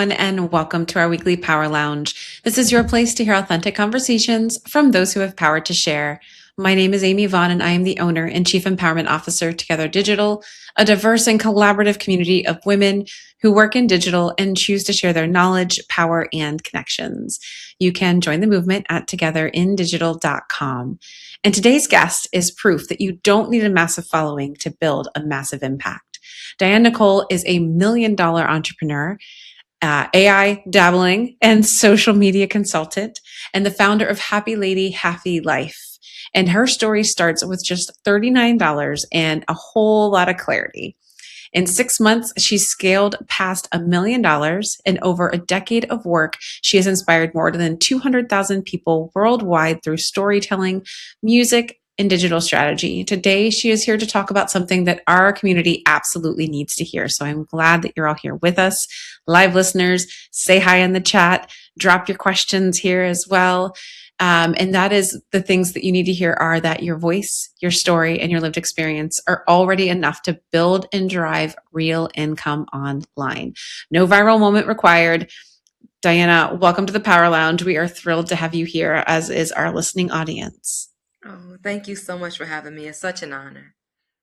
everyone, and welcome to our weekly Power Lounge. This is your place to hear authentic conversations from those who have power to share. My name is Amy Vaughn, and I am the owner and Chief Empowerment Officer Together Digital, a diverse and collaborative community of women who work in digital and choose to share their knowledge, power, and connections. You can join the movement at togetherindigital.com. And today's guest is proof that you don't need a massive following to build a massive impact. Dianna Nicole is a $1 million entrepreneur, AI dabbling, and social media consultant, and the founder of Happy Lady, Happy Life. And her story starts with just $39 and a whole lot of clarity. In 6 months, she scaled past $1 million. In over a decade of work, she has inspired more than 200,000 people worldwide through storytelling, music, and digital strategy. Today, she is here to talk about something that our community absolutely needs to hear. So I'm glad that you're all here with us. Live listeners, say hi in the chat, drop your questions here as well. And that is the things that you need to hear are that your voice, your story, and your lived experience are already enough to build and drive real income online. No viral moment required. Dianna, welcome to the Power Lounge. We are thrilled to have you here, as is our listening audience. Oh, thank you so much for having me. It's such an honor.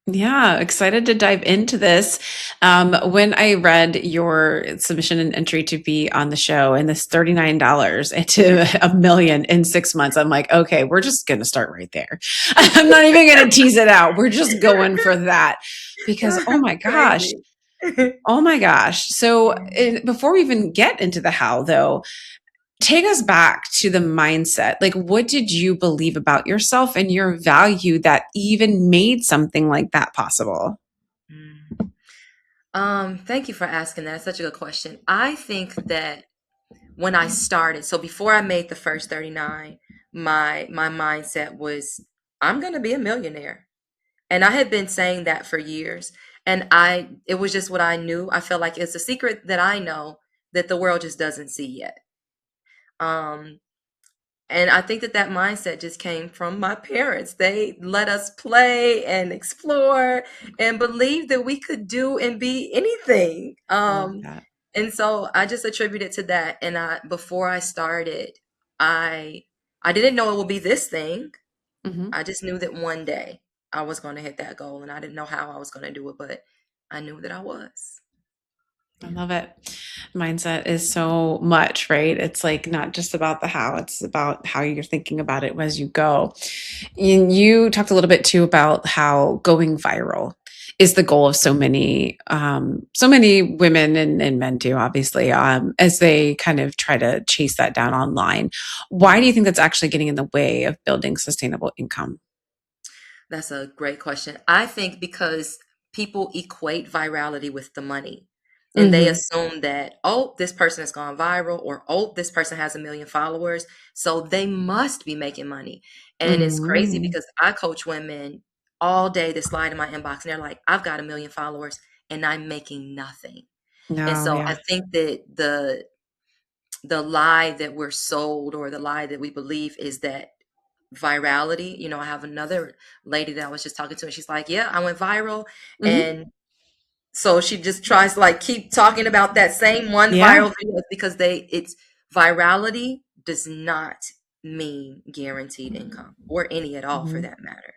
Yeah, excited to dive into this. When I read your submission and entry to be on the show and this $39 to $1 million in 6 months, I'm like, okay, we're just going to start right there. I'm not even going to tease it out. We're just going for that because, oh my gosh. Crazy. Oh my gosh. So before we even get into the how, though, take us back to the mindset. Like, what did you believe about yourself and your value that even made something like that possible? Thank you for asking that. It's such a good question. I think that when I started, so before I made the first 39, my mindset was I'm gonna be a millionaire. And I had been saying that for years. And it was just what I knew. I felt like it's a secret that I know that the world just doesn't see yet. Um, And I think that that mindset just came from my parents. They let us play and explore and believe that we could do and be anything. Love that. And so I just attribute it to that. And before I started, I I didn't know it would be this thing. Hmm. I just knew that one day I was going to hit that goal, and I didn't know how I was going to do it, but I knew that I was. I love it. Mindset is so much, right? It's like not just about the how, it's about how you're thinking about it as you go. And you talked a little bit too about how going viral is the goal of so many women and men too, obviously, as they kind of try to chase that down online. Why do you think that's actually getting in the way of building sustainable income? That's a great question. I think because people equate virality with the money. And they Hmm. assume that, oh, this person has gone viral, or oh, this person has 1 million followers. So they must be making money. And it's crazy Hmm. because I coach women all day that slide in my inbox and they're like, I've got 1 million followers and I'm making nothing. And No, so yeah. I think that the lie that we're sold, or the lie that we believe, is that virality. I have another lady that I was just talking to, and she's like, yeah, I went viral. Hmm. And so she just tries to like keep talking about that same one Yeah. viral video because it's virality does not mean guaranteed income, or any at all for Mhm. that matter.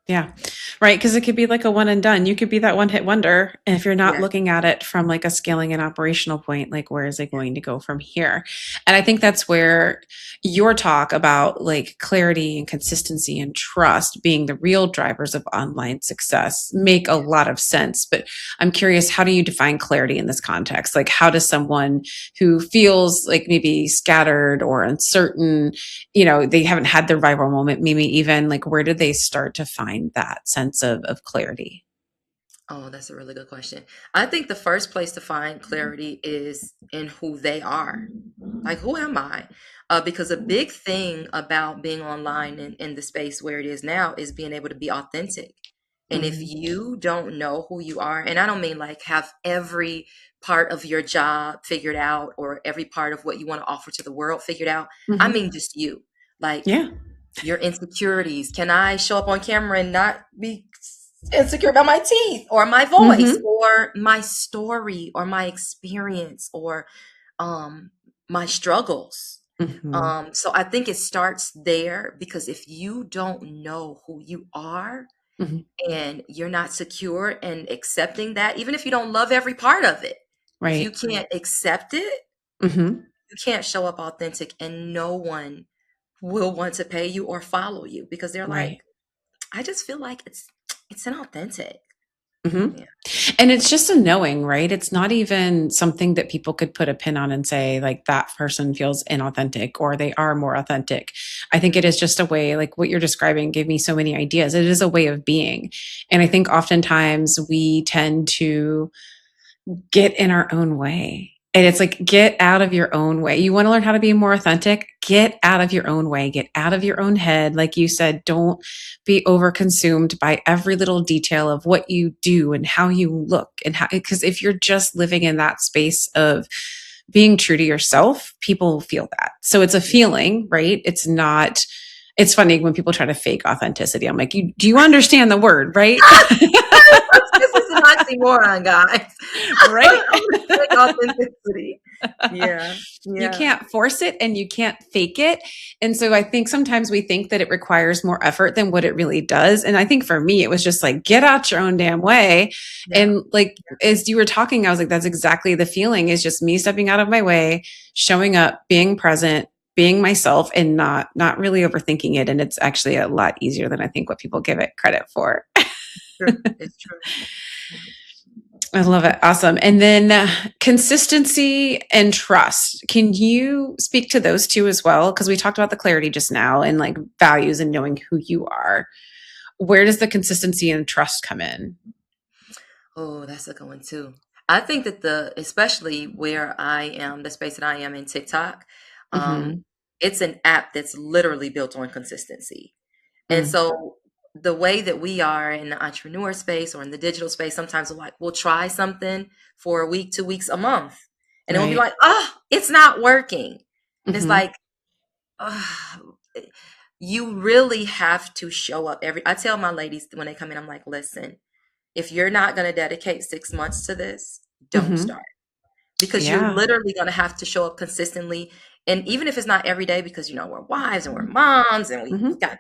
Yeah. Right. Cause it could be like a one and done. You could be that one hit wonder. And if you're not Yeah. looking at it from like a scaling and operational point, like where is it going to go from here? And I think that's where your talk about like clarity and consistency and trust being the real drivers of online success make a lot of sense. But I'm curious, how do you define clarity in this context? Like, how does someone who feels like maybe scattered or uncertain, they haven't had their viral moment, maybe even like where did they start to find that sense of clarity? Oh, that's a really good question. I think the first place to find clarity is in who they are. Like, who am I? Because a big thing about being online in the space where it is now is being able to be authentic. And if Mhm. you don't know who you are, and I don't mean like have every part of your job figured out, or every part of what you want to offer to the world figured out, I Mhm. mean just you. Like, Yeah. your insecurities. Can I show up on camera and not be insecure about my teeth or my voice Mhm. or my story or my experience, or um, my struggles. Hmm. So I think it starts there, because if you don't know who you are Hmm. and you're not secure in accepting that, even if you don't love every part of it, if you Right. can't accept it, Hmm. you can't show up authentic, and no one will want to pay you or follow you, because they're Right. like, I just feel like it's inauthentic. Hmm. Yeah. And it's just a knowing, right? It's not even something that people could put a pin on and say, like, that person feels inauthentic or they are more authentic. I think it Mhm. is just a way, like what you're describing gave me so many ideas. It is a way of being. And I think oftentimes we tend to get in our own way. And it's like, get out of your own way. You want to learn how to be more authentic? Get out of your own way. Get out of your own head. Like you said, don't be overconsumed by every little detail of what you do and how you look and how, because if you're just living in that space of being true to yourself, people feel that. So it's a Yeah. feeling, right? It's not, it's funny when people try to fake authenticity. I'm like, do you understand the word, right? This is an oxymoron, guys. Right? I'm gonna fake authenticity. Yeah, You yeah, can't force it and you can't fake it. And so I think sometimes we think that it requires more effort than what it really does. And I think for me, it was just like, get out your own damn way. yeah, And like, as you were talking, I was like, that's exactly the feeling, is just me stepping out of my way, showing up, being present, being myself, and not really overthinking it. And it's actually a lot easier than I think what people give it credit for. true. It's true. Yeah. I love it. Awesome. And then consistency and trust. Can you speak to those two as well? Because we talked about the clarity just now and like values and knowing who you are. Where does the consistency and trust come in? Oh, that's a good one too. I think that especially where I am, the space that I am in TikTok, um, Hmm. it's an app that's literally built on consistency. And Mm. so the way that we are in the entrepreneur space or in the digital space, sometimes we'll try something for a week, 2 weeks, a month, and then we'll be Right. like, oh, it's not working. And it's Hmm. like, oh, you really have to show up I tell my ladies when they come in, I'm like, listen, if you're not going to dedicate 6 months to this, don't Hmm. start, because you're Yeah. literally going to have to show up consistently. And even if it's not every day, because we're wives and we're moms and we Hmm. got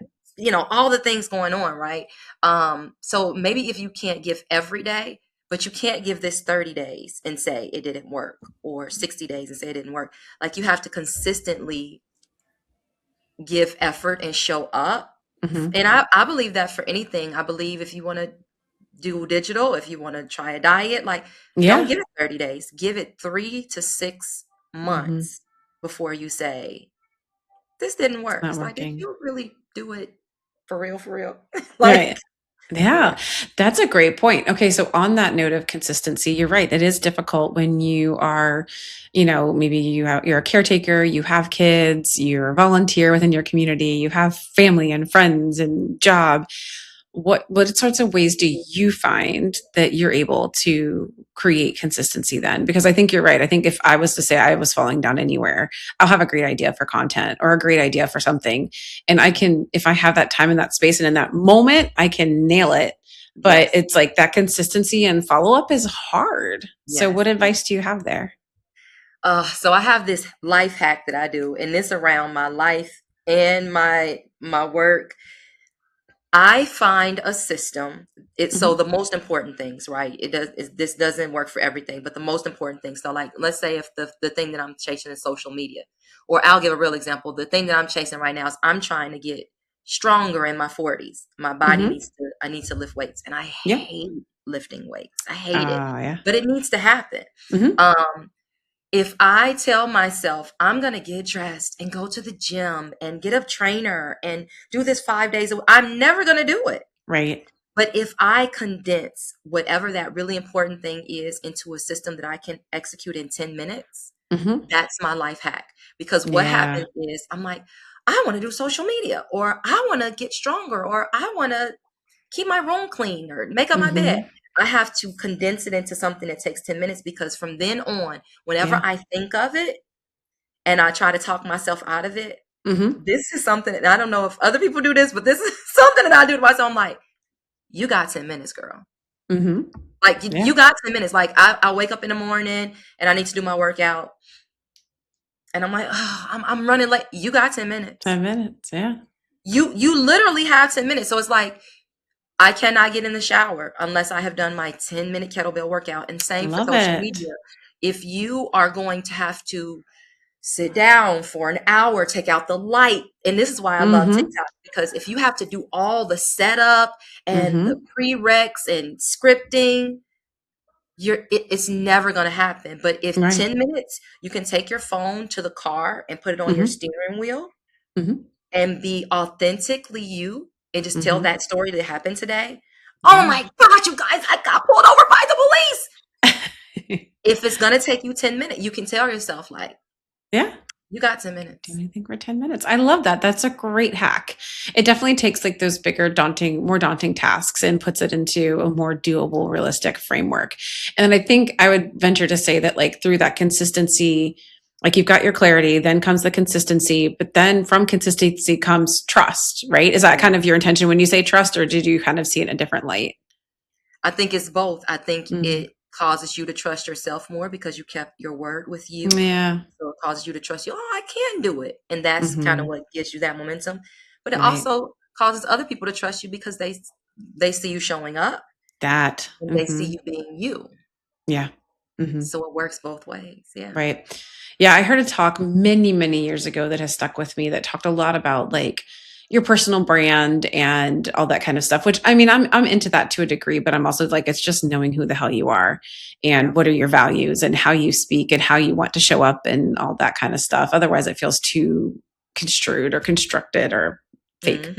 all the things going on, right? So maybe if you can't give every day, but you can't give this 30 days and say it didn't work, or 60 days and say it didn't work. Like, you have to consistently give effort and show up. Hmm. And I believe that for anything. I believe if you want to do digital, if you want to try a diet, like, don't Yeah. give it 30 days, give it 3 to 6 Hmm. months before you say, this didn't It's work. not It's like, did working. you really do it for real? Right. Like, yeah, Yeah, that's a great point. Okay, so on that note of consistency, you're right. It is difficult when you are, maybe you're a caretaker, you have kids, you're a volunteer within your community, you have family and friends and job. What sorts of ways do you find that you're able to create consistency then? Because I think you're right. I think if I was to say I was falling down anywhere, I'll have a great idea for content or a great idea for something. And I can, if I have that time in that space and in that moment, I can nail it. But yes, it's like that consistency and follow up is hard. So yes. what advice do you have there? So I have this life hack that I do, and this around my life and my work. I find a system. So Hmm. the most important things, right? This doesn't work for everything, but the most important things. So, like, let's say if the thing that I'm chasing is social media, or I'll give a real example. The thing that I'm chasing right now is I'm trying to get stronger in my 40s. My body Hmm. needs to. I need to lift weights, and I Yeah. hate lifting weights. I hate it, Yeah. but it needs to happen. Hmm. Um, if I tell myself I'm going to get dressed and go to the gym and get a trainer and do this 5 days a week, I'm never going to do it. Right. But if I condense whatever that really important thing is into a system that I can execute in 10 minutes, Hmm. that's my life hack. Because what Yeah. happens is I'm like, I want to do social media, or I want to get stronger, or I want to keep my room clean or make up my bed. Hmm. I have to condense it into something that takes 10 minutes, because from then on, whenever Yeah. I think of it and I try to talk myself out of it, Hmm. this is something that I don't know if other people do this, but this is something that I do to myself. I'm like, you got 10 minutes, girl. Hmm. Like, you Yeah. got 10 minutes. Like, I wake up in the morning and I need to do my workout. And I'm like, oh, I'm running late. You got 10 minutes. 10 minutes. Yeah. You literally have 10 minutes. So it's like, I cannot get in the shower unless I have done my 10-minute kettlebell workout. And same for Love social it. media. If you are going to have to sit down for an hour, take out the light. And this is why I love Mm-hmm. TikTok, because if you have to do all the setup and the Mm-hmm. prereqs and scripting, it's never going to happen. But if Right. 10 minutes, you can take your phone to the car and put it on your Mm-hmm. steering wheel Mm-hmm. and be authentically you and just tell Mm-hmm. that story that happened today. Oh Yeah. my gosh, you guys, I got pulled over by the police. If it's going to take you 10 minutes, you can tell yourself, like, Yeah. you got 10 Do minutes. anything for 10 minutes. I love that. That's a great hack. It definitely takes like those bigger, more daunting tasks and puts it into a more doable, realistic framework. And I think I would venture to say that like through that consistency, like you've got your clarity, then comes the consistency, but then from consistency comes trust, right? Is that Yeah. kind of your intention when you say trust, or did you kind of see it in a different light? I think it's both. I think Mm. it causes you to trust yourself more because you kept your word with you. Yeah. So it causes you to trust you. Oh, I can do it. And that's kind of Hmm. what gives you that momentum. But it Right. also causes other people to trust you because they see you showing up That. and they see Hmm. you being you. Yeah. Hmm. So it works both ways. Yeah. Right. Yeah, I heard a talk many, many years ago that has stuck with me that talked a lot about like your personal brand and all that kind of stuff, which I mean, I'm into that to a degree, but I'm also like it's just knowing who the hell you are Yeah. and what are your values and how you speak and how you want to show up and all that kind of stuff. Otherwise it feels too construed or constructed or fake.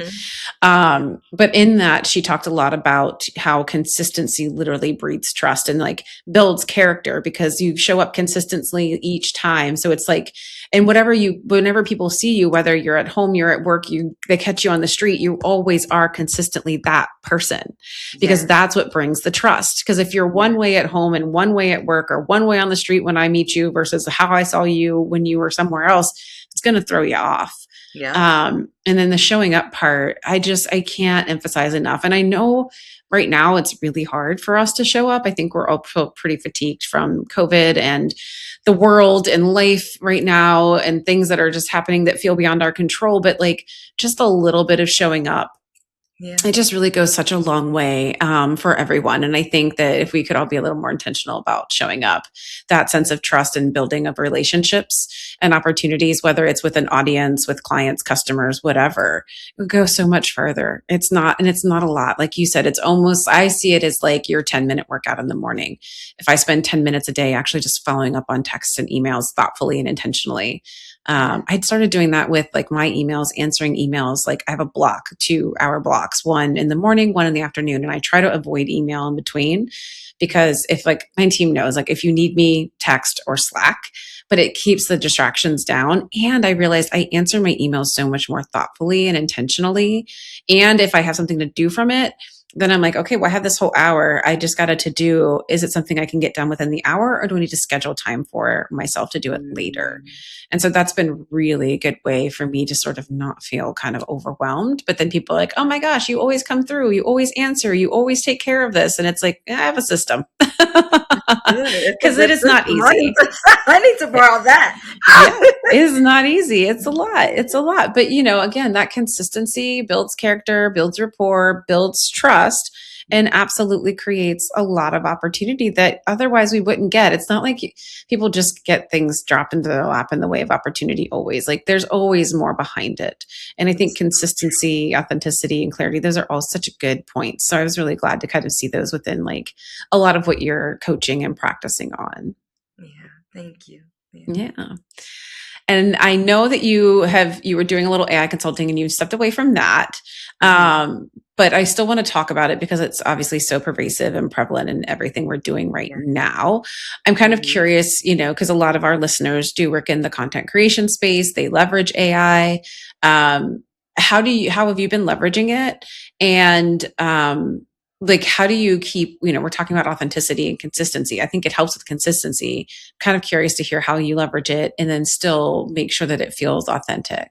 Hmm. But in that, she talked a lot about how consistency literally breeds trust and like builds character because you show up consistently each time. So it's like, and whenever people see you, whether you're at home, you're at work, they catch you on the street, you always are consistently that person because Yes. that's what brings the trust. Because if you're Yeah. one way at home and one way at work or one way on the street when I meet you versus how I saw you when you were somewhere else, it's going to throw you off. Yep. And then the showing up part, I can't emphasize enough. And I know right now it's really hard for us to show up. I think we're all pretty fatigued from COVID and the world and life right now and things that are just happening that feel beyond our control. But like just a little bit of showing up, Yeah. it just really goes such a long way for everyone. And I think that if we could all be a little more intentional about showing up, that sense of trust and building of relationships and opportunities, whether it's with an audience, with clients, customers, whatever, it would go so much further. It's not a lot. Like you said, it's almost, I see it as like your 10-minute workout in the morning. If I spend 10 minutes a day actually just following up on texts and emails thoughtfully and intentionally, Yeah. I'd started doing that with like my emails, answering emails. Like I have a block, 2 hour blocks, one in the morning, one in the afternoon. And I try to avoid email in between because if like my team knows, like if you need me, text or Slack, but it keeps the distractions down. And I realized I answer my emails so much more thoughtfully and intentionally. And if I have something to do from it, then I'm like, okay, well, I have this whole hour. I just got it to do. Is it something I can get done within the hour or do I need to schedule time for myself to do it later? Mm. And so that's been really a good way for me to sort of not feel kind of overwhelmed. But then people are like, oh my gosh, you always come through. You always answer. You always take care of this. And it's like, I have a system Good. It's a because it good is not system. easy. I need to borrow that. Yeah, it is not easy. It's a lot. It's a lot. But, again, that consistency builds character, builds rapport, builds trust, and absolutely creates a lot of opportunity that otherwise we wouldn't get. It's not like people just get things dropped into their lap in the way of opportunity always. Like there's always more behind it. And I think consistency, authenticity, and clarity, those are all such good points. So I was really glad to kind of see those within like a lot of what you're coaching and practicing on. Yeah. Thank you. Yeah. Yeah. And I know that you were doing a little AI consulting and you stepped away from that. Mhm. But I still want to talk about it because it's obviously so pervasive and prevalent in everything we're doing right Yeah. now. I'm kind of Mhm. curious, because a lot of our listeners do work in the content creation space. They leverage AI. Um, how have you been leveraging it? And like, how do you keep, we're talking about authenticity and consistency. I think it helps with consistency. Kind of curious to hear how you leverage it and then still make sure that it feels authentic.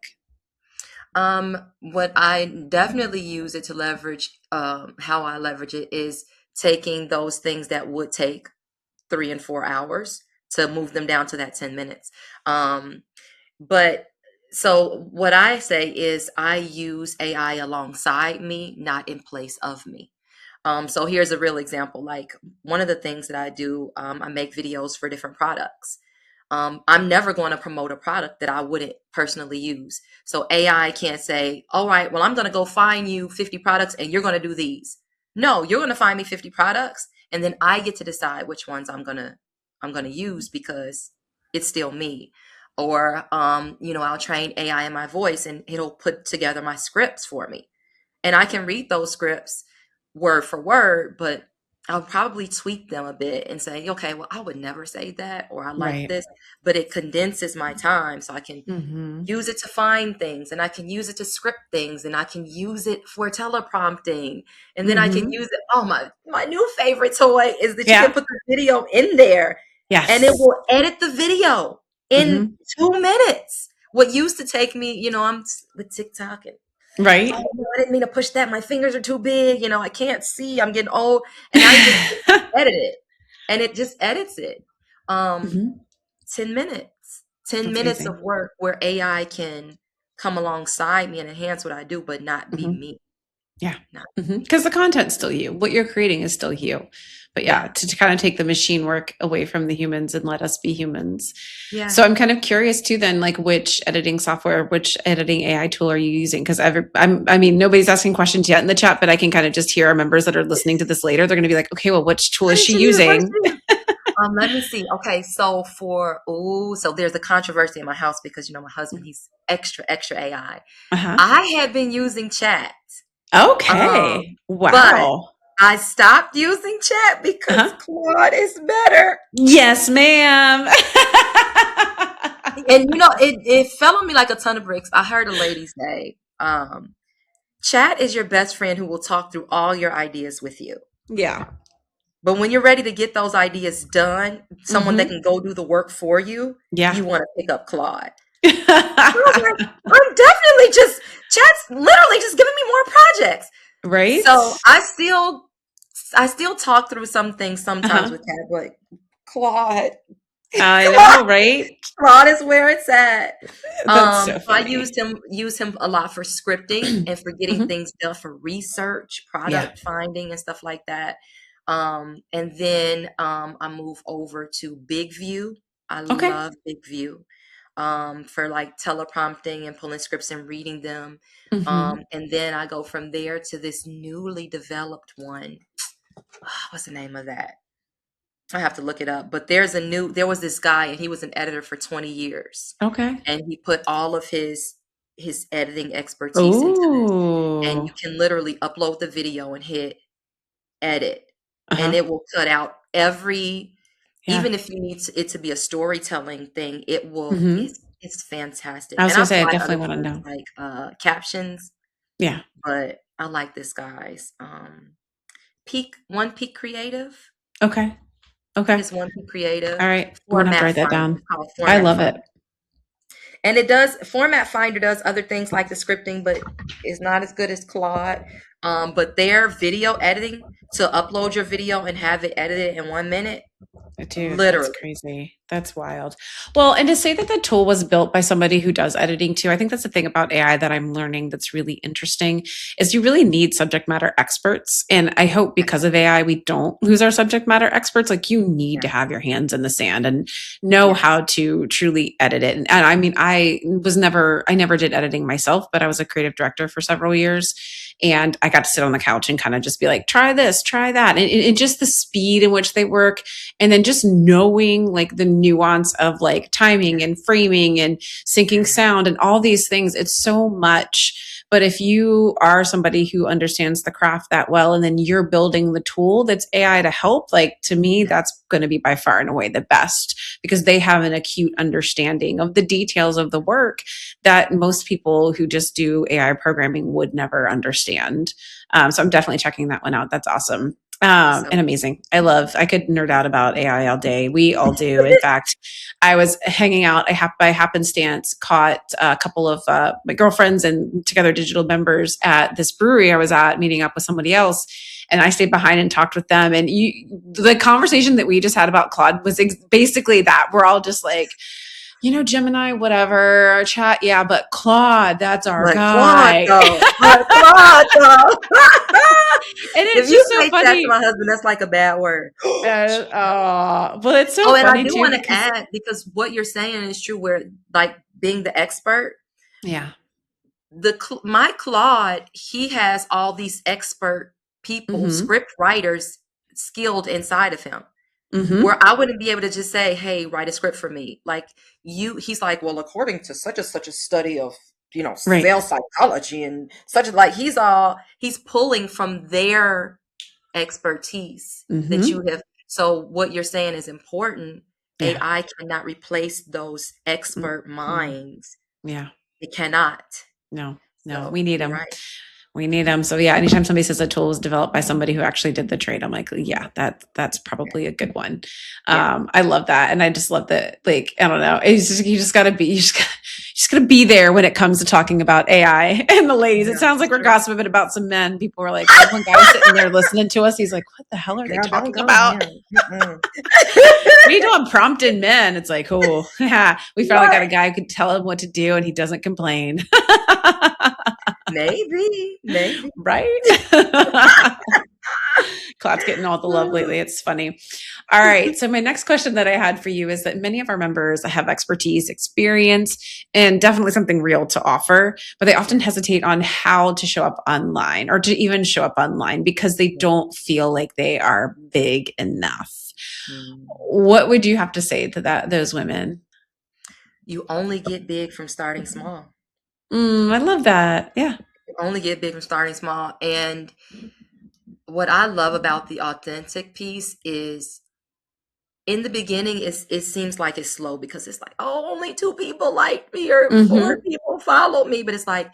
What I definitely use it to leverage, how I leverage it is taking those things that would take 3 and 4 hours to move them down to that 10 minutes. Um, But so what I say is I use AI alongside me, not in place of me. So here's a real example. Like one of the things that I do, I make videos for different products. I'm never going to promote a product that I wouldn't personally use. So AI can't say, all right, well, I'm going to go find you 50 products and you're going to do these. No, you're going to find me 50 products and then I get to decide which ones I'm going to use because it's still me. Or, I'll train AI in my voice and it'll put together my scripts for me. And I can read those scripts word for word, but I'll probably tweak them a bit and say, okay, well, I would never say that, or I like Right. this, but it condenses my time so I can Mm-hmm. use it to find things and I can use it to script things and I can use it for teleprompting and then I can Mm-hmm. use it. Oh, my new favorite toy is that you can Yeah. put the video in there and it Yes. will edit the video in Mm-hmm. 2 minutes. What used to take me, with TikTok and oh Right. no, I didn't mean to push that. My fingers are too big. I can't see. I'm getting old. And I just edit it. And it just edits it. Um, Hmm. 10 minutes. 10 That's minutes amazing. of work where AI can come alongside me and enhance what I do, but not be Hmm. me. Yeah. Not Because the content's still you. What you're creating is still you. But yeah, yeah. to kind of take the machine work away from the humans and let us be humans. Yeah. So I'm kind of curious too, then, like which editing software, which editing AI tool are you using? Because I mean, nobody's asking questions yet in the chat, but I can kind of just hear our members that are listening to this later. They're going to be like, okay, well, which tool What is did she she use? What did using? she use? Let me see. Okay, so so there's a controversy in my house because my husband, he's extra, extra AI. Uh-huh. I had been using chat. Okay. But Wow. I stopped using chat because Uh-huh. Claude is better. Yes, ma'am. And it fell on me like a ton of bricks. I heard a lady say, chat is your best friend who will talk through all your ideas with you. Yeah. But when you're ready to get those ideas done, someone that Hmm. can go do the work for you, Yeah. you want to pick up Claude. I was like, I'm definitely chat's literally just giving me more projects. Right? So I still talk through some things sometimes Uh-huh. with Cat, but Claude, I Claude, know, right? Claude is where it's at. That's so So I funny. use him a lot for scripting and for getting Hmm. things done for research, Yeah. product finding, and stuff like that. And then I move over to Big View. I Okay. love Big View for like teleprompting and pulling scripts and reading them. Hmm. And then I go from there to this newly developed one. What's the name of that? I have to look it up. But there was this guy and he was an editor for 20 years. Okay. And he put all of his editing expertise into this. And you Oh. can literally upload the video and hit edit. And Uh-huh. it will cut out Yeah. even if you need it to be a storytelling thing, Hmm. it's fantastic. I was And gonna I've say I tried definitely other want to tools know. like captions, Yeah. but I like this guy's Peak Creative. Okay. Okay. His One Peak Creative All right. I'm gonna have to Format write that Finder. down. It's called I Format love Finder. it. And it does Format Finder does other things like the scripting, but it's not as good as Claude. But their video editing to upload your video and have it edited in 1 minute, Dude, that's literally. crazy. That's wild. Well, and to say that the tool was built by somebody who does editing too, I think that's the thing about AI that I'm learning that's really interesting is you really need subject matter experts. And I hope because of AI, we don't lose our subject matter experts. Like you need Yeah, to have your hands in the sand and know yeah, how to truly edit it. And I mean, I never did editing myself, but I was a creative director for several years. And I got to sit on the couch and kind of just be like, try this, try that. And just the speed in which they work and then just knowing like the nuance of like timing and framing and syncing yeah, sound and all these things, it's so much. But if you are somebody who understands the craft that well and then you're building the tool that's AI to help, like to me yeah, that's going to be by far and away the best because they have an acute understanding of the details of the work that most people who just do AI programming would never understand. So I'm definitely checking that one out. That's awesome. so And amazing. I could nerd out about AI all day. We all do. In fact, I was hanging out, by happenstance, caught a couple of my girlfriends and Together Digital members at this brewery I was at, meeting up with somebody else. And I stayed behind and talked with them. And the conversation that we just had about Claude was basically that. We're all just like, Gemini, whatever, chat, yeah, but Claude, that's our But Claude guy. though. But Claude though. And If it's you just so say chat to funny. my husband, that's like a bad word. But it's so Oh, and I funny do too want to because, add, because what you're saying is true, where like being the expert, yeah. my Claude, he has all these expert people, Mm-hmm. script writers skilled inside of him. Mm-hmm. Where I wouldn't be able to just say, "Hey, write a script for me." Like he's like, "Well, according to such a study of, Right. sales psychology and such," like he's pulling from their expertise that Mm-hmm. you have. So what you're saying is important. Yeah. AI cannot replace those expert Mm-hmm. minds. Yeah. It cannot. No, no, So we need you're them. right. We need them. So yeah, anytime somebody says a tool was developed by somebody who actually did the trade, I'm like, yeah, that's probably a good one. Yeah. I love that, and I just love that. Like, I don't know, it's just, you just got to be, just got to be there when it comes to talking about AI and the ladies. It Yeah, sounds like that's we're right. gossiping about some men. People were like, there's one guy sitting there listening to us. He's like, what the hell are they Girl, don't talking go about? there. Mm-mm. What are you doing prompting men? It's like, oh, yeah, we finally got a Right. guy who could tell him what to do, and he doesn't complain. Maybe. Right? Claude's getting all the love lately. It's funny. All right. So, my next question that I had for you is that many of our members have expertise, experience, and definitely something real to offer, but they often hesitate on how to show up online or to even show up online because they don't feel like they are big enough. Mm. What would you have to say to those women? You only get big from starting small. I love that. Yeah. You only get big from starting small. And what I love about the authentic piece is in the beginning, it seems like it's slow because it's like, oh, only 2 people like me or 4 people follow me. But it's like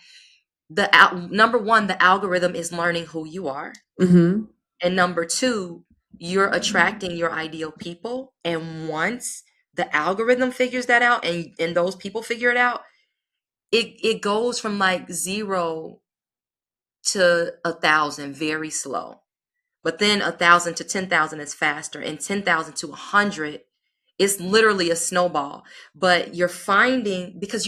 number one, the algorithm is learning who you are. Mm-hmm. And number two, you're attracting your ideal people. And once the algorithm figures that out and those people figure it out, it goes from like 0 to 1,000 very slow. But then 1,000 to 10,000 is faster, and 10,000 to 100 is literally a snowball. But you're finding, because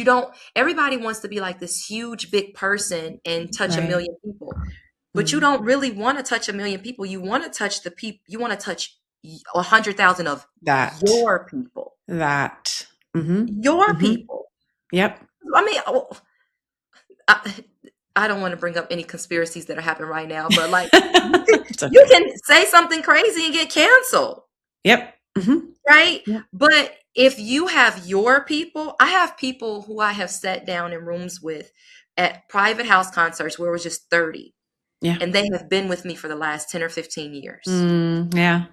everybody wants to be like this huge, big person and touch a Right. million people. But you don't really want to touch a million people. You want to touch the people, you want to touch 100,000 of That. your people. That. Mm-hmm. Your Mm-hmm. people. Yep. I mean, I, I don't want to bring up any conspiracies that are happening right now, but like It's you okay. can say something crazy and get canceled, Yep. Mm-hmm. right? Yep. But if you have your people, I have people who I have sat down in rooms with at private house concerts where it was just 30, Yeah. and they have been with me for the last 10 or 15 years. Yeah.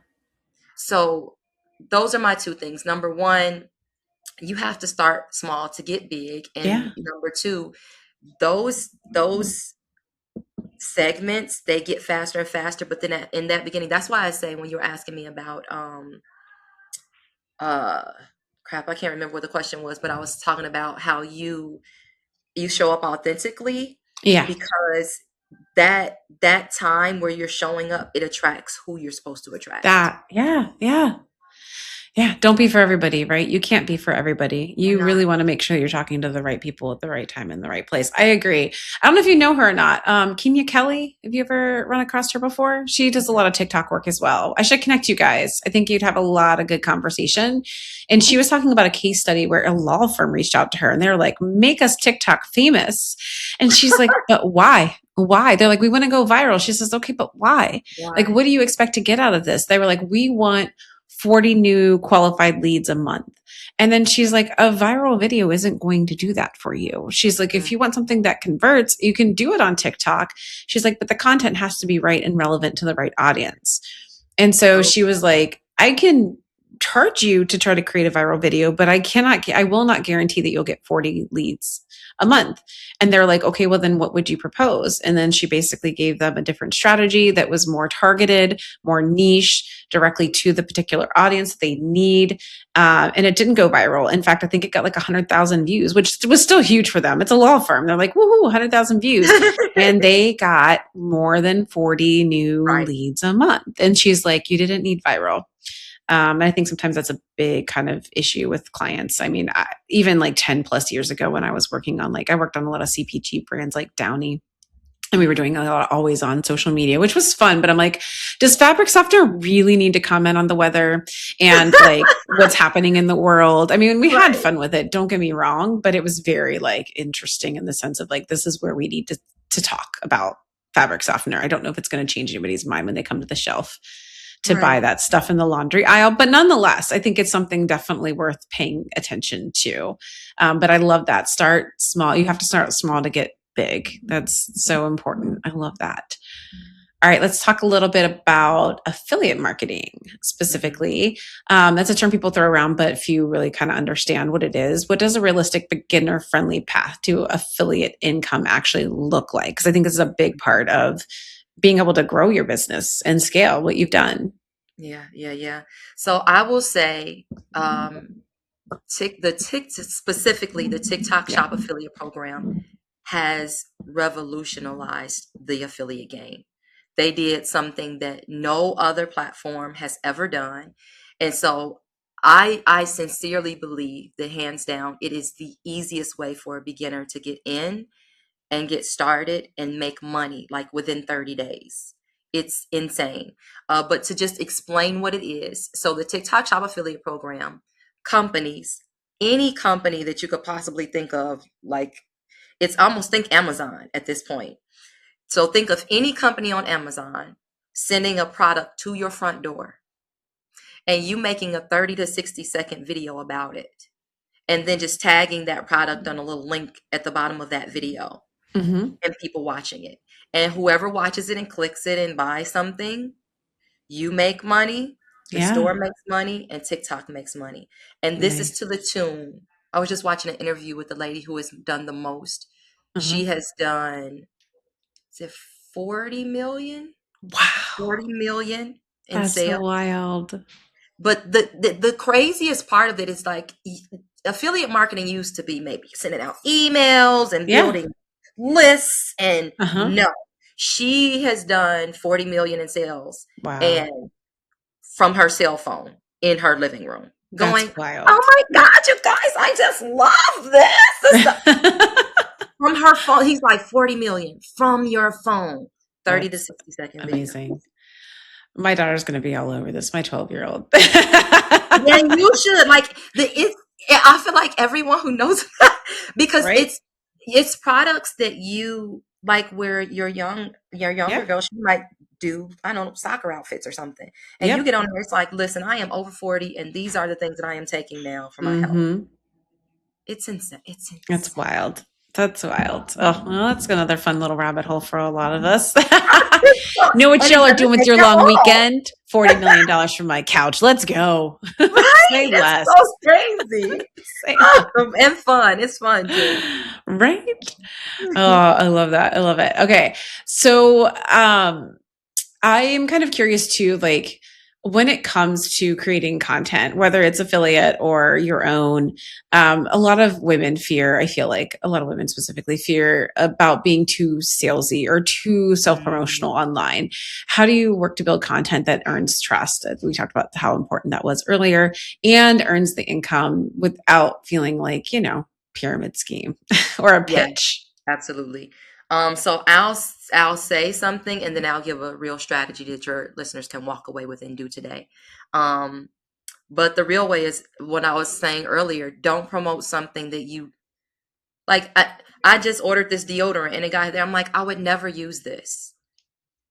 So those are my two things. Number one, you have to start small to get big. Yeah. And number two, those segments, they get faster and faster. But then in that beginning, that's why I say, when you're asking me about crap, I can't remember what the question was, but I was talking about how you show up authentically, Yeah. because that time where you're showing up, it attracts who you're supposed to attract. That. Yeah. Yeah. Yeah, don't be for everybody, right? You can't be for everybody. You're You not. really want to make sure you're talking to the right people at the right time in the right place. I agree. I don't know if you know her or not. Kenya Kelly, have you ever run across her before? She does a lot of TikTok work as well. I should connect you guys. I think you'd have a lot of good conversation. And she was talking about a case study where a law firm reached out to her and they're like, make us TikTok famous. And she's like, but why? Why? They're like, we want to go viral. She says, okay, but why? Like, Why? what do you expect to get out of this? They were like, we want 40 new qualified leads a month. And then she's like, a viral video isn't going to do that for you. She's like, if you want something that converts, you can do it on TikTok. She's like, but the content has to be right and relevant to the right audience. And so So she was like, I can charge you to try to create a viral video, but I will not guarantee that you'll get 40 leads a month. And they're like, okay, well, then what would you propose? And then she basically gave them a different strategy that was more targeted, more niche, directly to the particular audience they need. And it didn't go viral. In fact, I think it got like 100,000 views, which was still huge for them. It's a law firm. They're like, woohoo, 100,000 views. And they got more than 40 new right. leads a month. And she's like, you didn't need viral. And I think sometimes that's a big kind of issue with clients. I mean, even like 10 plus years ago when I was working on, like, I worked on a lot of CPG brands like Downy. And we were doing a lot of always on social media, which was fun. But I'm like, does fabric softener really need to comment on the weather and like what's happening in the world? I mean, we had Right. fun with it. Don't get me wrong, but it was very like interesting in the sense of like, this is where we need to talk about fabric softener. I don't know if it's going to change anybody's mind when they come to the shelf to buy Right. that stuff in the laundry aisle. But nonetheless, I think it's something definitely worth paying attention to. But I love that. Start small. You have to start small to get big. That's so important. I love that. All right, let's talk a little bit about affiliate marketing Mhm. specifically. That's a term people throw around, but few really kind of understand what it is. What does a realistic beginner friendly path to affiliate income actually look like? Because I think this is a big part of being able to grow your business and scale what you've done. Yeah, yeah, yeah. So I will say, specifically the TikTok Yeah. Shop affiliate program has revolutionized the affiliate game. They did something that no other platform has ever done. And so I sincerely believe that hands down, it is the easiest way for a beginner to get in and get started and make money like within 30 days. It's insane. But to just explain what it is. So the TikTok Shop affiliate program, companies, any company that you could possibly think of, like it's almost think Amazon at this point. So think of any company on Amazon sending a product to your front door and you making a 30 to 60-second video about it and then just tagging that product on a little link at the bottom of that video Mm-hmm. and people watching it. And whoever watches it and clicks it and buys something, you make money, the store Yeah. makes money, and TikTok makes money. And this is to Nice. the tune. I was just watching an interview with the lady who has done the most. Uh-huh. She has done, is it 40 million? Wow. 40 million in That's so sales. wild. But the craziest part of it is like affiliate marketing used to be maybe sending out emails and Yeah. building lists, and Uh-huh. no, she has done 40 million in sales Wow. and from her cell phone in her living room That's going, oh wild. my God, you guys, I just love this. From her phone. He's like 40 million from your phone, 30 to That's 60-second video. amazing. My daughter's going to be all over this, my 12-year-old. Yeah, you should like I feel like everyone who knows because Right? it's products that you like where your younger Yeah. girl, she might do, I don't know, soccer outfits or something. And you Yep. get on there, it's like, listen, I am over 40 and these are the things that I am taking now for my health. Mm-hmm. It's insane. It's That's insane. wild. That's wild. Oh, well, that's another fun little rabbit hole for a lot of us. Know what And it y'all are doesn't doing with take your that long long. weekend? $40 from my couch. Let's go. Right? Say It's less. so crazy. Say less. And fun. It's fun too. Right? Oh, I love that. I love it. Okay. So, I am kind of curious too, like when it comes to creating content, whether it's affiliate or your own, a lot of women fear, I feel like a lot of women specifically fear about being too salesy or too self promotional Mm. online. How do you work to build content that earns trust? We talked about how important that was earlier and earns the income without feeling like, pyramid scheme or a Yeah. pitch. Absolutely. So I'll say something and then I'll give a real strategy that your listeners can walk away with and do today. Um, but the real way is what I was saying earlier. Don't promote something that you like. I just ordered this deodorant and a guy there. I'm like, I would never use this.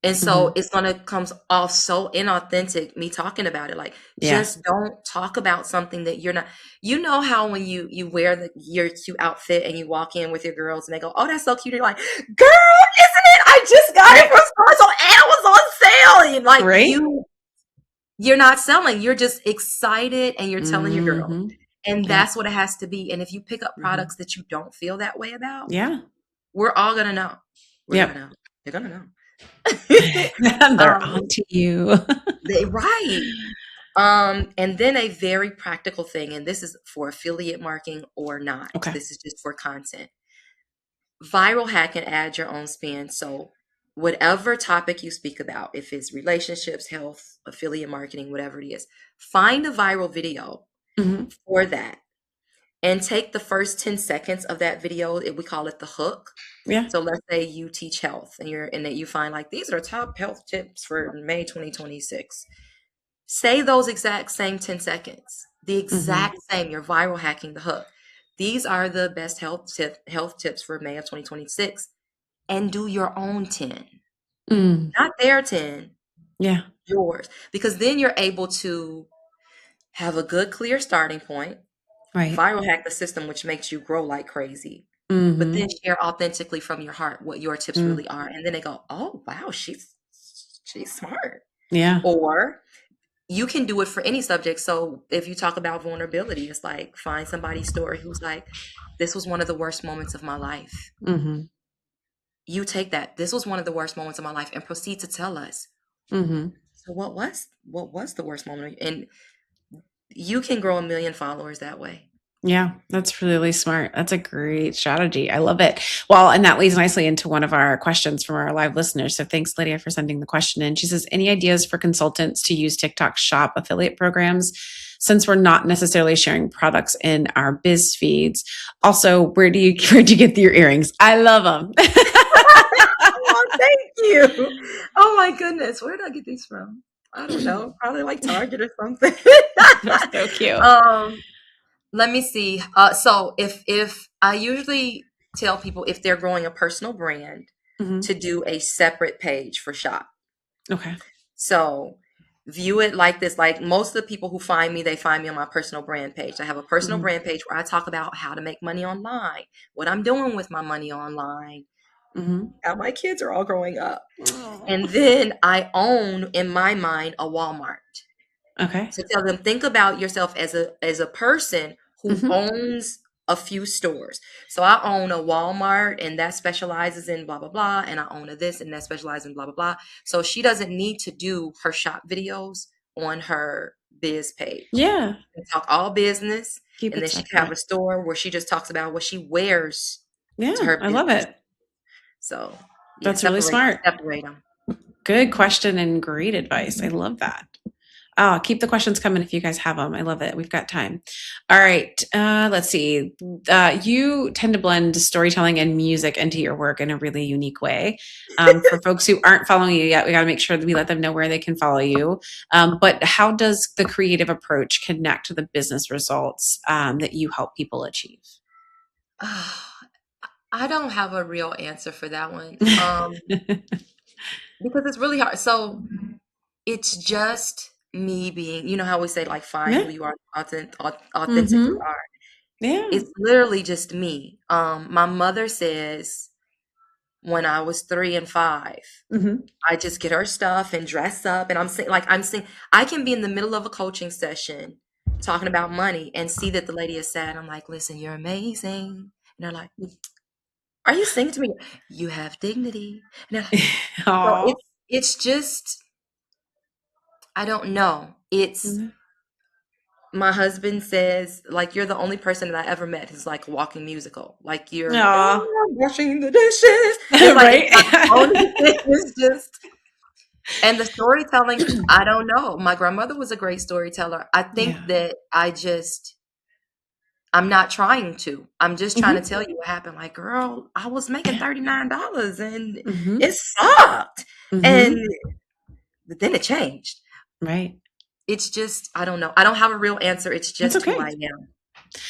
And so Mhm. it's gonna come off so inauthentic, me talking about it. Like, Yeah. just don't talk about something that you're not. You know how when you wear your cute outfit and you walk in with your girls and they go, "Oh, that's so cute." And you're like, "Girl, isn't it? I just got it Right. from so and it was on sale." And like Right. you're not selling. You're just excited and you're telling your girl. Hmm. And Yeah. that's what it has to be. And if you pick up Hmm. products that you don't feel that way about, Yeah. we're all gonna know. We're gonna Yep. know. You're gonna know. They're um, on to you. right. And then a very practical thing, and this is for affiliate marketing or not. Okay. This is just for content. Viral hack and add your own spin. So whatever topic you speak about, if it's relationships, health, affiliate marketing, whatever it is, find a viral video Mhm. for that and take the first 10 seconds of that video. We call it the hook. Yeah. So let's say you teach health and that you find like these are top health tips for May 2026. Say those exact same 10 seconds. The Mhm. exact same. You're viral hacking the hook. These are the best health tips for May of 2026, and do your own 10. Mm. Not their 10, Yeah. yours. Because then you're able to have a good clear starting point, Right. viral hack the system, which makes you grow like crazy. But then Mhm. share authentically from your heart what your tips Mm. really are. And then they go, "Oh, wow, she's smart." Yeah. Or you can do it for any subject. So if you talk about vulnerability, it's like find somebody's story who's like, "This was one of the worst moments of my life." Mhm. You take that. This was one of the worst moments of my life and proceed to tell us. Mhm. So what was the worst moment? And you can grow 1 million followers that way. Yeah, that's really smart. That's a great strategy. I love it. Well, and that leads nicely into one of our questions from our live listeners. So thanks, Lydia, for sending the question in. She says, any ideas for consultants to use TikTok shop affiliate programs since we're not necessarily sharing products in our biz feeds? Also, where'd you get your earrings? I love them. Oh, thank you. Oh my goodness. Where did I get these from? I don't know. Probably like Target or something. They're so cute. um, Let me see. So if I usually tell people if they're growing a personal brand Mhm. to do a separate page for shop. Okay. So view it like this. Like most of the people who find me, they find me on my personal brand page. I have a personal Mhm. brand page where I talk about how to make money online, what I'm doing with my money online, Mhm. how my kids are all growing up. Aw. And then I own, in my mind, a Walmart. Okay. So tell them, think about yourself as a person who Mhm. owns a few stores. So I own a Walmart and that specializes in blah blah blah, and I own a this and that specializes in blah blah blah. So she doesn't need to do her shop videos on her biz page. Yeah. And talk all business, Keep and it then she can have separate. a store where she just talks about what she wears to Yeah, her I love business. it. So yeah, That's really smart. separate them. Good question and great advice. I love that. Oh, keep the questions coming if you guys have them. I love it. We've got time. All right. Let's see. You tend to blend storytelling and music into your work in a really unique way. For folks who aren't following you yet, we got to make sure that we let them know where they can follow you. But how does the creative approach connect to the business results that you help people achieve? I don't have a real answer for that one. Because it's really hard. So it's just me being, you know how we say like find who Yeah. you are, authentically Mm-hmm. are. Yeah. It's literally just me. My mother says when I was 3 and 5, Mm-hmm. I just get her stuff and dress up, and I'm saying I can be in the middle of a coaching session talking about money and see that the lady is sad. I'm like, listen, you're amazing. And they're like, are you singing to me? You have dignity. And they're like, so Aw. it's just I don't know. It's Mhm. my husband says like you're the only person that I ever met who's like a walking musical. Like you're Aw. washing the dishes. It's Right? not the only thing. It's just and the storytelling. I don't know. My grandmother was a great storyteller. I think Yeah. that I'm not trying to. I'm just trying to Mhm. tell you what happened. Like, girl, I was making Yeah. $39 and Mhm. it sucked. And Mhm. but then it changed. Right. It's just, I don't know. I don't have a real answer. It's That's just who I okay. am.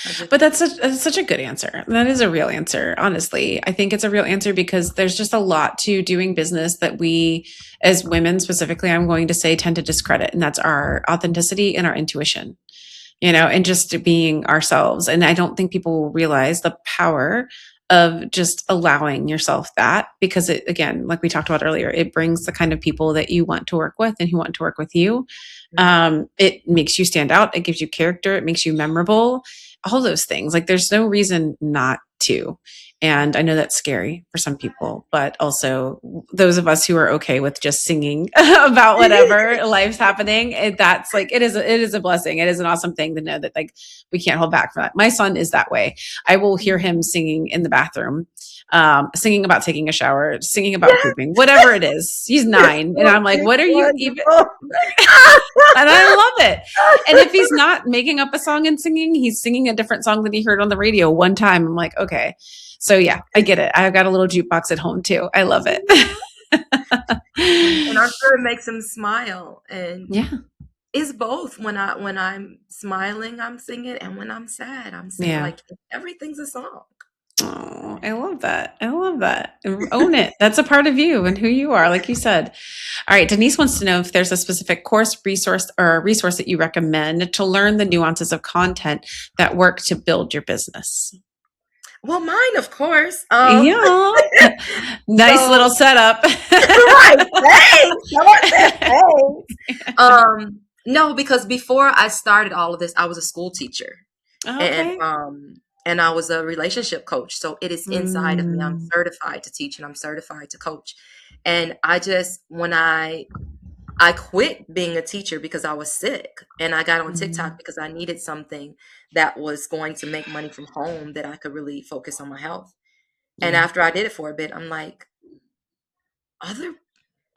I just, But that's such a good answer. That is a real answer, honestly. I think it's a real answer because there's just a lot to doing business that we, as women specifically, I'm going to say, tend to discredit, and that's our authenticity and our intuition, and just being ourselves. And I don't think people will realize the power of just allowing yourself that because it, again, like we talked about earlier, it brings the kind of people that you want to work with and who want to work with you. mhm. It makes you stand out. It gives you character. It makes you memorable. All those things. Like there's no reason not too. And I know that's scary for some people, but also those of us who are okay with just singing about whatever life's happening, that's like, it is a blessing. It is an awesome thing to know that like we can't hold back from that. My son is that way. I will hear him singing in the bathroom, singing about taking a shower, singing about Yes, pooping, whatever it is. He's 9. And I'm like, it's what are you even? wonderful. And I love it. And if he's not making up a song and singing, he's singing a different song that he heard on the radio one time. I'm like, okay. So yeah, I get it. I've got a little jukebox at home too. I love it. And I'm sure it makes him smile. And Yeah. it's both. When I'm smiling, I'm singing, and when I'm sad, I'm singing. Yeah. Like everything's a song. Oh, I love that. I love that. Own it. That's a part of you and who you are, like you said. All right. Denise wants to know if there's a specific course, resource, or a resource that you recommend to learn the nuances of content that work to build your business. Well, mine, of course. Yeah. Nice So little setup. right, thanks. Someone said thanks. No, because before I started all of this, I was a school teacher, and Okay. and I was a relationship coach. So it is inside of me. I'm Mm, certified to teach and I'm certified to coach. And I just when I quit being a teacher because I was sick, and I got on TikTok mm, because I needed something that was going to make money from home that I could really focus on my health. And yeah. after I did it for a bit, I'm like, other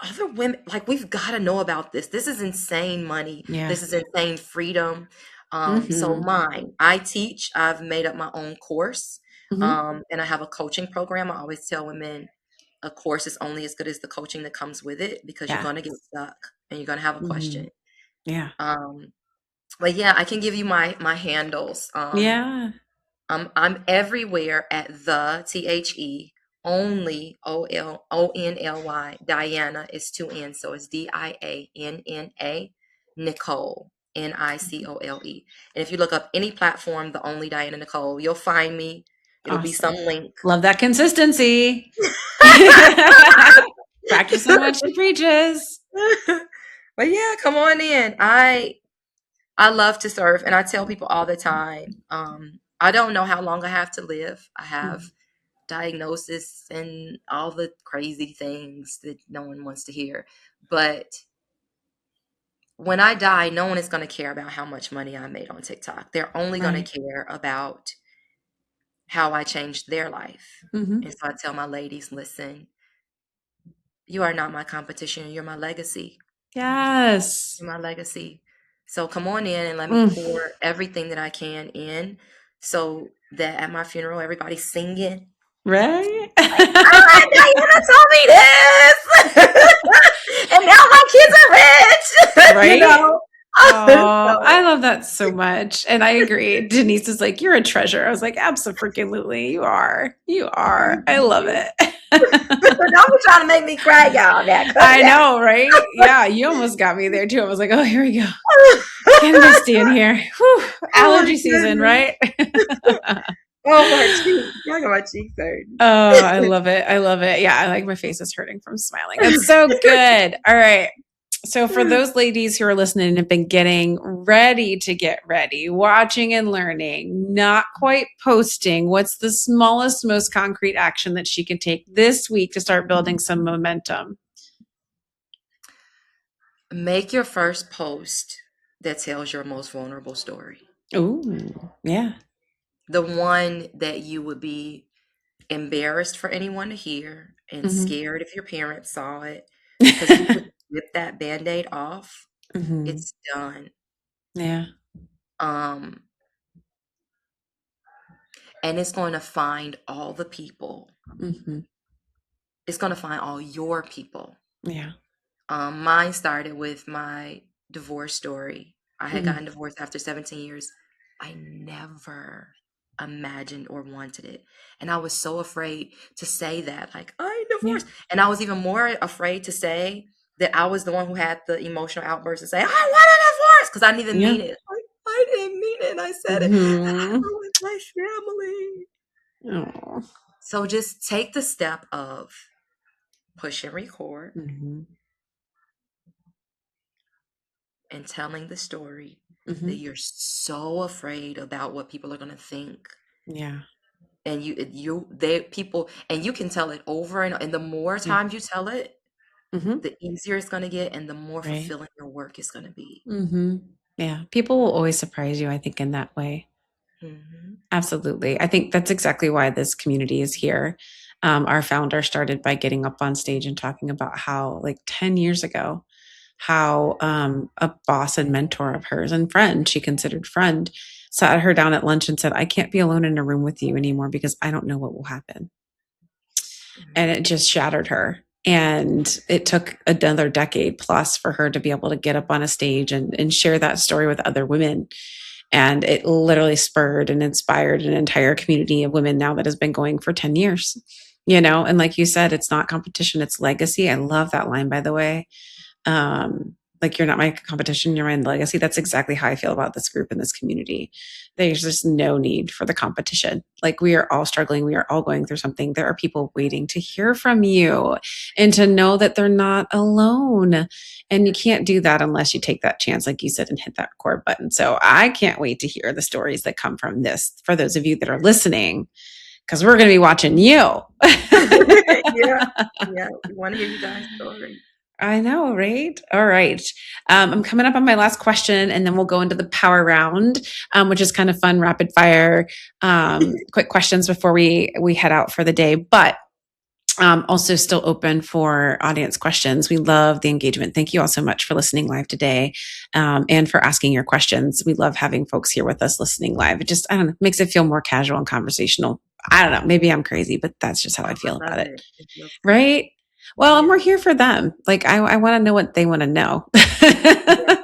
other women, like, we've got to know about this. This is insane money. Yeah. This is insane freedom. So Hmm. mine, I teach. I've made up my own course, Hmm. and I have a coaching program. I always tell women a course is only as good as the coaching that comes with it, because you're Yeah. going to get stuck and you're going to have a Hmm. question. Yeah. Um, but yeah, I can give you my handles. Yeah. I'm everywhere at the only ONLY. Dianna is 2 N, so it's DIANNA Nicole NICOLE. And if you look up any platform, the only Dianna Nicole, you'll find me. It'll be some Awesome. link. Love that consistency. Practicing what she preaches. But yeah, come on in. I love to serve, and I tell people all the time, I don't know how long I have to live. I have Mhm. diagnosis and all the crazy things that no one wants to hear. But when I die, no one is going to care about how much money I made on TikTok. They're only going to Right. care about how I changed their life. Hmm. And so I tell my ladies, listen, you are not my competition. You're my legacy. Yes. You're my legacy. So come on in and let me Mm. pour everything that I can in, so that at my funeral, everybody's singing. Right. Ah, Diana told me this, and now my kids are rich. You Right. know. Oh, So, I love that so much. And I agree. Denise is like, you're a treasure. I was like, absolutely. You are. You are. thank I love you. it. Don't be trying to make me cry, y'all. Now, cut I it out. know, right? Yeah, you almost got me there too. I was like, oh, here we go. Getting misty in here. Whew. Oh my Allergy season, goodness. right? Oh, my cheeks. Y'all got my cheeks hurting. Oh, I love it. I love it. Yeah, I like my face is hurting from smiling. That's so good. All right. So, for those ladies who are listening and have been getting ready to get ready, watching and learning, not quite posting, what's the smallest, most concrete action that she can take this week to start building some momentum? Make your first post that tells your most vulnerable story. Ooh, yeah. The one that you would be embarrassed for anyone to hear and Hmm. scared if your parents saw it, because if you just rip that band-aid off, Hmm. it's done. Yeah. Um, and it's going to find all the people. Hmm. It's going to find all your people. Yeah. Mine started with my divorce story. I had Hmm. gotten divorced after 17 years. I never imagined or wanted it. And I was so afraid to say that, like, I'm Yeah. divorced. And I was even more afraid to say that I was the one who had the emotional outburst and say, I want a divorce, because I didn't even Yeah. mean it. I didn't mean it. And I said it. I Hmm. ruined my family. Oh. So just take the step of push and record Hmm. and telling the story that Hmm. you're so afraid about what people are going to think. Yeah. and they people, and you can tell it over, and the more Yeah. times you tell it, Hmm. the easier it's going to get and the more Right. fulfilling your work is going to be. Hmm. Yeah. People will always surprise you, I think, in that way. Hmm. Absolutely. I think that's exactly why this community is here. Our founder started by getting up on stage and talking about how, like 10 years ago, how a boss and mentor of hers and friend, she considered friend, sat her down at lunch and said, I can't be alone in a room with you anymore because I don't know what will happen. And it just shattered her. And it took another decade plus for her to be able to get up on a stage and share that story with other women. And it literally spurred and inspired an entire community of women now that has been going for 10 years. And like you said, it's not competition, it's legacy. I love that line, by the way. Like, you're not my competition, you're my legacy. That's exactly how I feel about this group and this community. There's just no need for the competition. Like, we are all struggling, we are all going through something. There are people waiting to hear from you and to know that they're not alone. And you can't do that unless you take that chance, like you said, and hit that record button. So I can't wait to hear the stories that come from this for those of you that are listening, because we're going to be watching you. Yeah, yeah, we want to hear you guys' stories. I know, right? All right. I'm coming up on my last question, and then we'll go into the power round, which is kind of fun, rapid fire, quick questions before we head out for the day. But also still open for audience questions. We love the engagement. Thank you all so much for listening live today, and for asking your questions. We love having folks here with us listening live. It just, I don't know, makes it feel more casual and conversational. I don't know. Maybe I'm crazy, but that's just how I Oh, feel I love about it. it. It feels good. Right? Well, and Yeah, we're here for them. Like, I want to know what they want to know. yeah,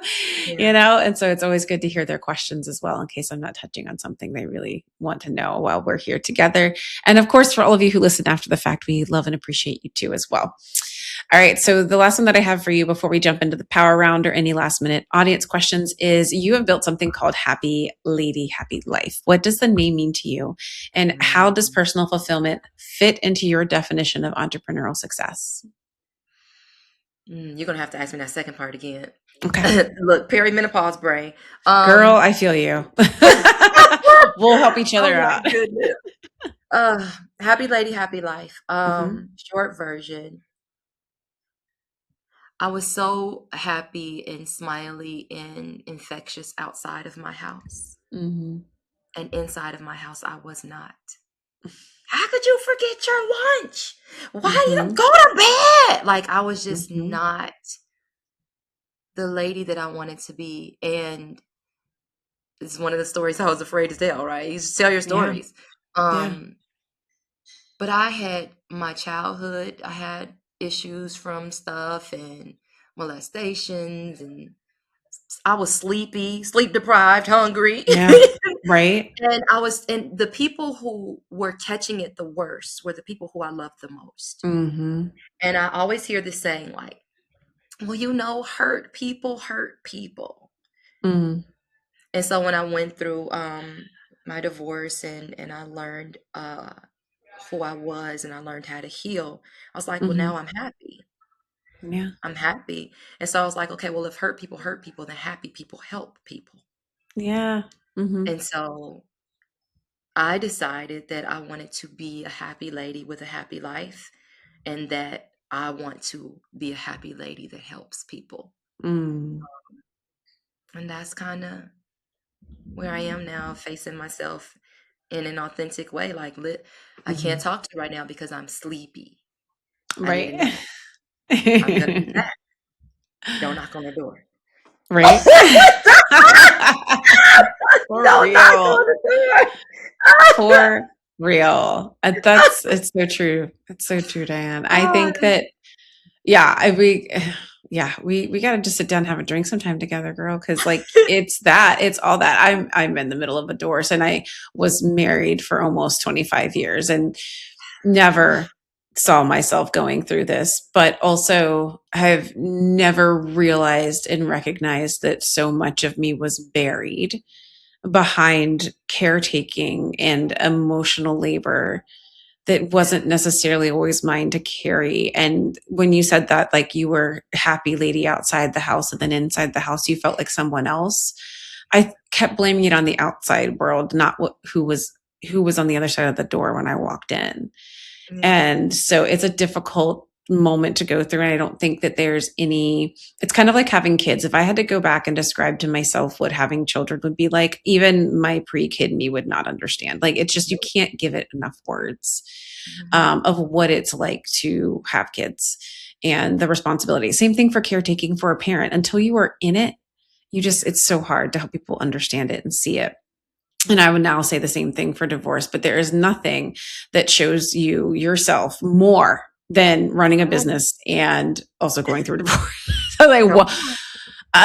yeah. And so it's always good to hear their questions as well, in case I'm not touching on something they really want to know while we're here together. And of course, for all of you who listen after the fact, we love and appreciate you too as well. All right. So the last one that I have for you before we jump into the power round or any last minute audience questions is, you have built something called Happy Lady, Happy Life. What does the name mean to you? And how does Mm. personal fulfillment fit into your definition of entrepreneurial success? You're gonna have to ask me that second part again. Okay. Look, perimenopause brain. Girl, Um, I feel you. We'll help each oh other my out. goodness. Happy lady, happy life. Hmm. Short version. I was so happy and smiley and infectious outside of my house. Hmm. And inside of my house, I was not. How could you forget your lunch? Why you don't Hmm. go to bed? Like, I was just Hmm. not the lady that I wanted to be. And it's one of the stories I was afraid to tell, right? You just tell your Yeah. stories. Yeah. Um, but I had my childhood, I had issues from stuff and molestations, and I was sleepy, sleep deprived, hungry. Yeah. Right. And the people who were catching it the worst were the people who I loved the most. Hmm. And I always hear this saying, like, well, hurt people hurt people. Mm. And so when I went through my divorce, and I learned who I was, and I learned how to heal, I was like, well, Hmm. now I'm happy. Yeah. I'm happy. And so I was like, okay, well, if hurt people, then happy people help people. Yeah. Hmm. And so I decided that I wanted to be a happy lady with a happy life, and that I want to be a happy lady that helps people. Mm. And that's kind of where I am now, facing myself in an authentic way. Like, I can't Hmm. talk to you right now because I'm sleepy. I need a Right. nap. I'm going to be back. Don't knock on the door. Right. For Don't knock on real. the door. For real. It's so true. It's so true, Diane. I Oh, think that, yeah, we got to just sit down and have a drink sometime together, girl. Cause like, it's all that. I'm in the middle of a divorce, and I was married for almost 25 years and never saw myself going through this, but also have never realized and recognized that so much of me was buried behind caretaking and emotional labor that yeah. wasn't necessarily always mine to carry. And when you said that, like, you were happy lady outside the house, and then inside the house, you felt like someone else, I kept blaming it on the outside world, not who was who was on the other side of the door when I walked in. Yeah. And so it's a difficult moment to go through. And I don't think that there's any, it's kind of like having kids. If I had to go back and describe to myself what having children would be like, even my pre-kid me would not understand. Like, it's just, you can't give it enough words Mhm. of what it's like to have kids and the responsibility. Same thing for caretaking for a parent. Until you are in it, you just, it's so hard to help people understand it and see it. And I would now say the same thing for divorce, but there is nothing that shows you yourself more than running a business and also going through a divorce. So like, Come well,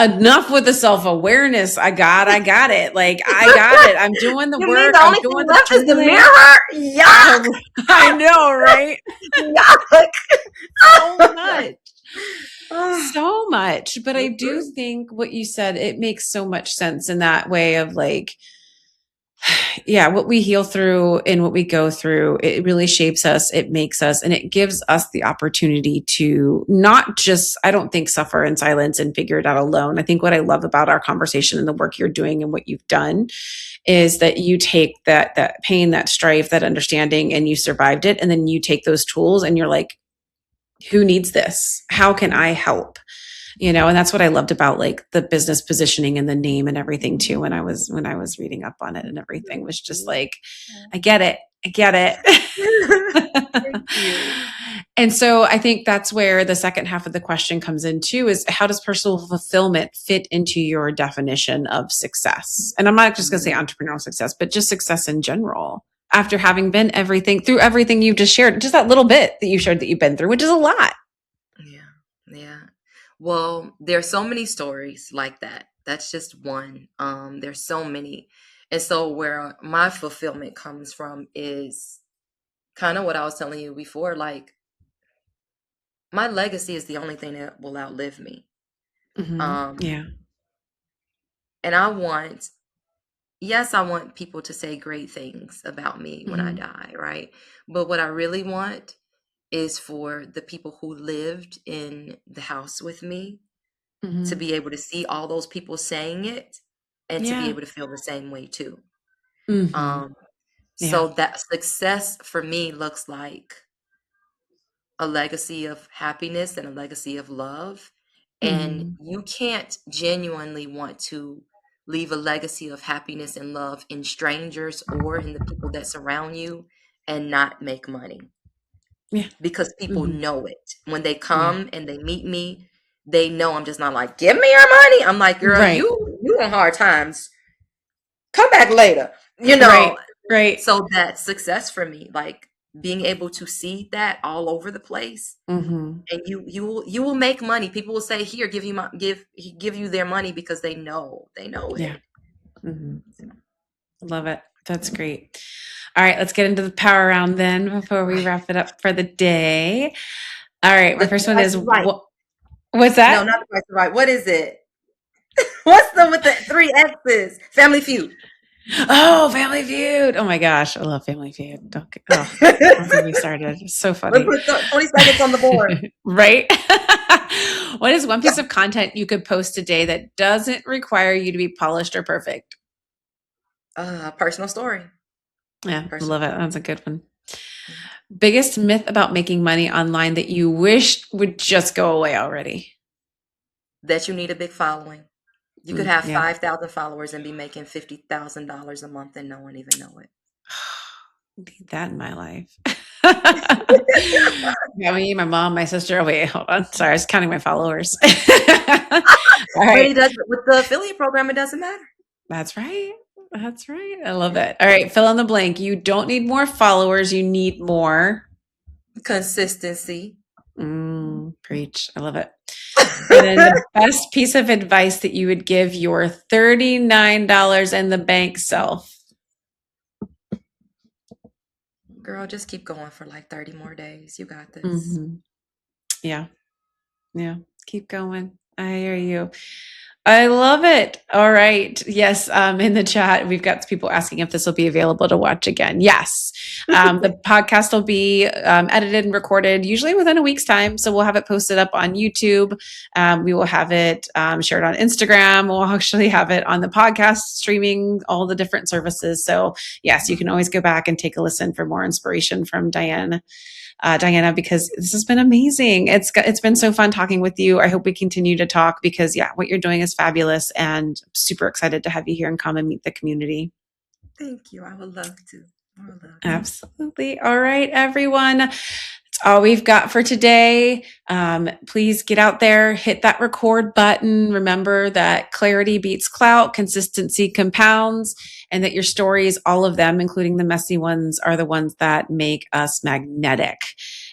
enough with the self-awareness. I got it. Like, I got it. I'm doing the You mean work. the I'm only thing doing the left is the journaling. mirror? Yuck! I know, right? Yuck! So much. Ah, So much. But I do mhm. think what you said, it makes so much sense in that way of like, yeah, what we heal through and what we go through, it really shapes us, it makes us, and it gives us the opportunity to not just, I don't think, suffer in silence and figure it out alone. I think what I love about our conversation and the work you're doing and what you've done is that you take that pain, that strife, that understanding, and you survived it. And then you take those tools and you're like, who needs this? How can I help? And that's what I loved about like the business positioning and the name and everything too. When I was reading up on it, and everything was just like, I get it. I get it. Thank you. And so I think that's where the second half of the question comes in too, is how does personal fulfillment fit into your definition of success? And I'm not just going to say entrepreneurial success, but just success in general. After having been through everything you just shared, just that little bit that you shared that you've been through, which is a lot. Yeah, yeah. Well, there's so many stories like that. That's just one. There's so many. And so where my fulfillment comes from is kind of what I was telling you before. Like, my legacy is the only thing that will outlive me. Um, Yeah. and I want, yes, I want people to say great things about me when I Hmm. die, right? But what I really want is for the people who lived in the house with me to Hmm. be able to see all those people saying it and to be Yeah. able to feel the same way too. Hmm. Um, Yeah. so that success for me looks like a legacy of happiness and a legacy of love. And Hmm. you can't genuinely want to leave a legacy of happiness and love in strangers or in the people that surround you and not make money, Yeah. because people Hmm. know it. When they Yeah. come and they meet me, they know I'm just not like, give me your money. I'm like, girl, Right. you on hard times. Come back later. Right. Right. So that's success for me. Like, being able to see that all over the place, Hmm. and you will make money. People will say, here, give you their money because they know Yeah. it. Hmm. Love it. That's great. All right. Let's get into the power round then before we wrap it up for the day. All right. My The first one price is is right. what's No, that? not the price is right. What is it? What's the with the three X's? Family Feud. Oh, Family Feud. Oh my gosh. I love Family Feud. Don't get me started. It's so Let's funny. put 20 seconds on the board. Right? What is one piece of content you could post today that doesn't require you to be polished or perfect? Personal story. Yeah, I Personal love it. story. That's a good one. Biggest myth about making money online that you wish would just go away already? That you need a big following. You could have Yeah. 5,000 followers and be making $50,000 a month and no one even know it. Need that in my life. Yeah, me, my mom, my sister. Oh, wait, hold on. Sorry, I was counting my followers. All But right. it doesn't, with the affiliate program, it doesn't matter. That's right. That's right. I love it. All right. Fill in the blank. You don't need more followers. You need more. Consistency. Preach. I love it. And then the best piece of advice that you would give your $39 in the bank self. Girl, just keep going for like 30 more days. You got this. Hmm. Yeah. Yeah. Keep going. I hear you. I love it. All right. Yes. In the chat, we've got people asking if this will be available to watch again. Yes. The podcast will be edited and recorded usually within a week's time. So we'll have it posted up on YouTube. We will have it shared on Instagram. We'll actually have it on the podcast streaming, all the different services. So yes, you can always go back and take a listen for more inspiration from Dianna, because this has been amazing. It's been so fun talking with you. I hope we continue to talk because what you're doing is fabulous, and I'm super excited to have you here and come and meet the community. Thank you. I would love to. Absolutely. All right, everyone. That's all we've got for today. Please get out there, hit that record button. Remember that clarity beats clout, consistency compounds, and that your stories, all of them, including the messy ones, are the ones that make us magnetic.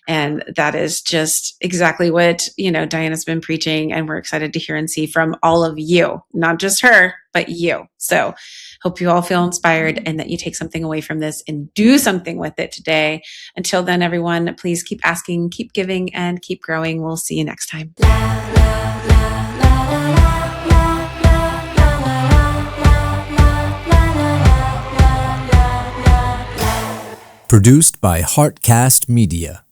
And that is just exactly what, Dianna's been preaching. And we're excited to hear and see from all of you, not just her, but you. So hope you all feel inspired and that you take something away from this and do something with it today. Until then, everyone, please keep asking, keep giving, and keep growing. We'll see you next time. Produced by Heartcast Media.